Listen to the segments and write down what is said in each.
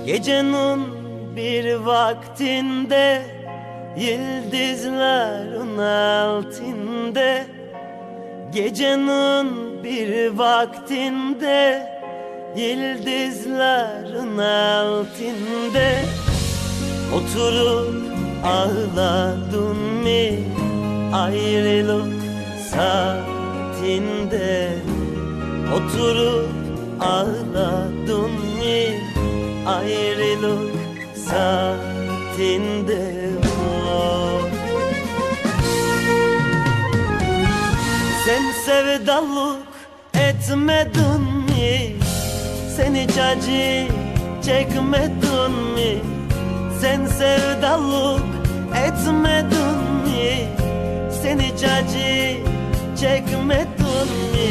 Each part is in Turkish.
Gecenin bir vaktinde, yıldızların altında. Gecenin bir vaktinde, yıldızların altında. Oturup ağladın mı ayrılık saatinde? Oturup ağladın mı ayrılık saatinde? Oh. Sen sevdalık etmedin mi? Sen hiç acı çekmedin mi? Sen sevdalık etmedin mi? Sen hiç acı çekmedin mi?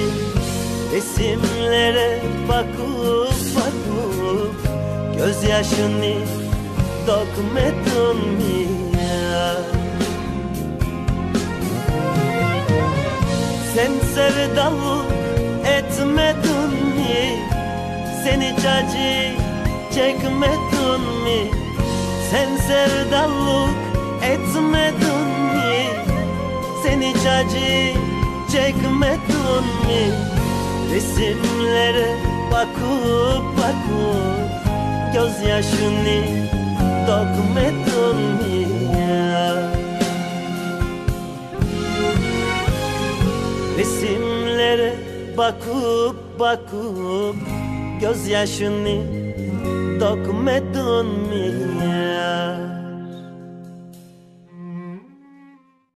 Resimlere bakıp bakıp gözyaşını dökmedin mi ya? Sen sevdalık etmedin mi? Sen hiç acı çekmedin mi? Sen sevdalık etmedin mi? Sen hiç acı çekmedin mi? Resimlere bakıp bakıp gözyaşını dökmedin mi ya? Resimlere bakıp bakıp gözyaşını dökmedin mi ya?